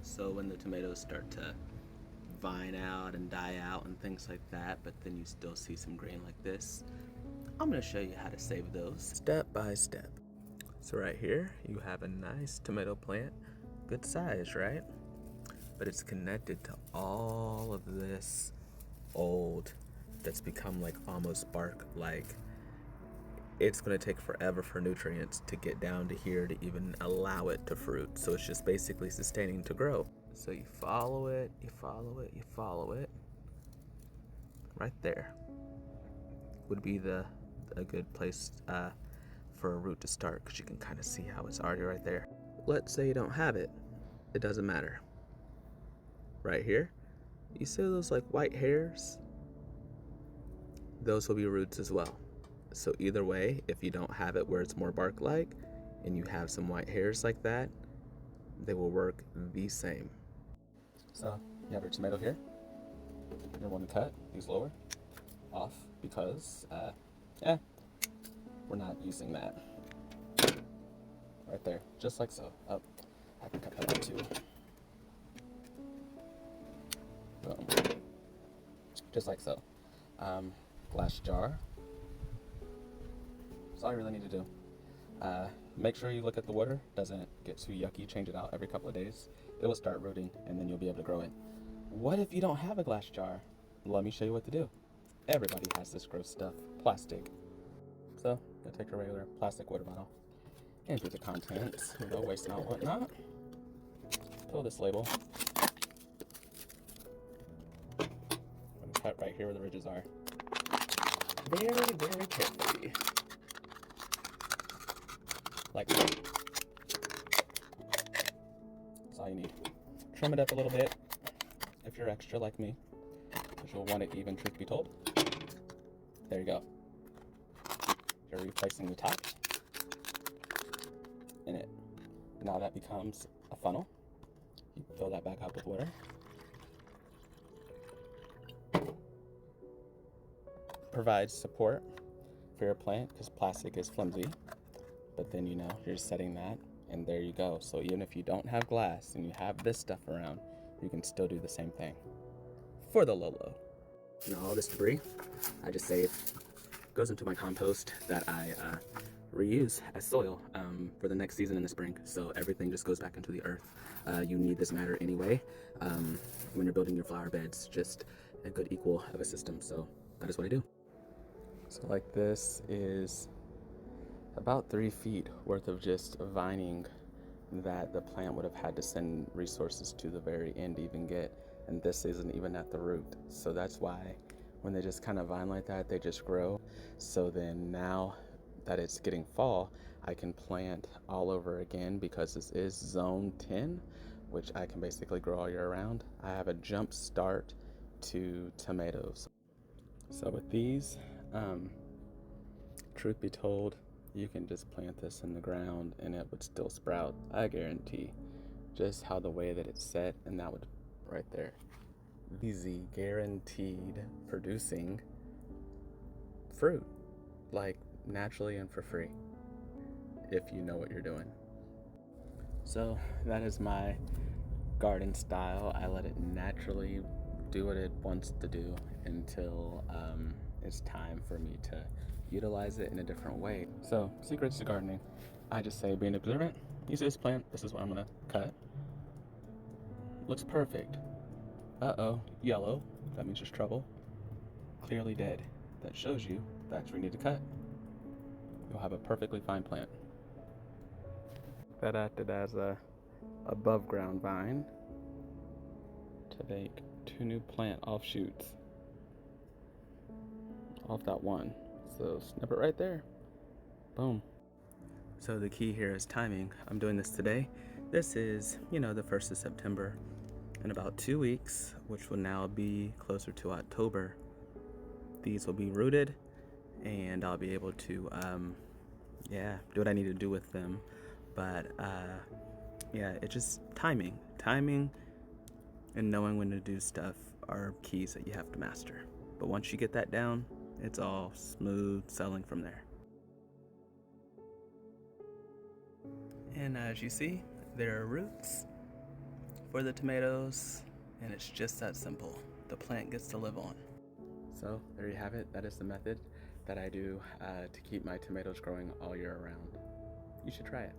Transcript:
So when the tomatoes start to vine out and die out and things like that, but then you still see some green like this, I'm gonna show you how to save those step by step. So right here, you have a nice tomato plant, good size, right? But it's connected to all of this old that's become like almost bark like. It's going to take forever for nutrients to get down to here to even allow it to fruit. So it's just basically sustaining to grow. So you follow it, you follow it, you follow it. Right there would be a good place for a root to start, because you can kind of see how it's already right there. Let's say you don't have it. It doesn't matter. Right here, you see those like white hairs? Those will be roots as well. So either way, if you don't have it where it's more bark-like and you have some white hairs like that, they will work the same. So you have your tomato here. You want to cut these lower off because, we're not using that. Right there, just like so. Oh, I can cut that up too. Boom. Just like so. Glass jar. That's all you really need to do. Make sure you look at the water, doesn't get too yucky, change it out every couple of days. It will start rooting and then you'll be able to grow it. What if you don't have a glass jar? Let me show you what to do. Everybody has this gross stuff, plastic. So, you'll take a regular plastic water bottle, empty the contents, no wasting out whatnot. Pull this label. I'm gonna cut right here where the ridges are. Very, very carefully. Like that. That's all you need. Trim it up a little bit if you're extra like me, because you'll want it even, truth be told. There you go. You're replacing the top in it. Now that becomes a funnel. You fill that back up with water. Provides support for your plant because plastic is flimsy. But then, you're just setting that, and there you go. So even if you don't have glass and you have this stuff around, you can still do the same thing for the low. All this debris, I just save, goes into my compost that I reuse as soil for the next season in the spring. So everything just goes back into the earth. You need this matter anyway when you're building your flower beds, just a good equal of a system. So that is what I do. So like this is about 3 feet worth of just vining that the plant would have had to send resources to the very end to even get, and this isn't even at the root. So that's why when they just kind of vine like that, they just grow. So then now that it's getting fall, I can plant all over again because this is zone 10, which I can basically grow all year round. I have a jump start to tomatoes. So with these, truth be told, you can just plant this in the ground and it would still sprout, I guarantee. Just how the way that it's set, and that would, right there. Easy, guaranteed producing fruit, like naturally and for free, if you know what you're doing. So that is my garden style. I let it naturally do what it wants to do until it's time for me to utilize it in a different way. So, secrets to gardening. I just say being observant. You see this plant, this is what I'm gonna cut. Looks perfect. Uh-oh, yellow. That means there's trouble. Clearly dead. That shows you that's where you need to cut. You'll have a perfectly fine plant. That acted as a above ground vine to make 2 new plant offshoots off that one. So snip it right there. Boom. So the key here is timing. I'm doing this today. This is, the 1st of September. In about 2 weeks, which will now be closer to October, these will be rooted and I'll be able to, do what I need to do with them. But, it's just timing. Timing and knowing when to do stuff are keys that you have to master. But once you get that down, it's all smooth sailing from there. And as you see, there are roots for the tomatoes, and it's just that simple. The plant gets to live on. So there you have it. That is the method that I do to keep my tomatoes growing all year round. You should try it.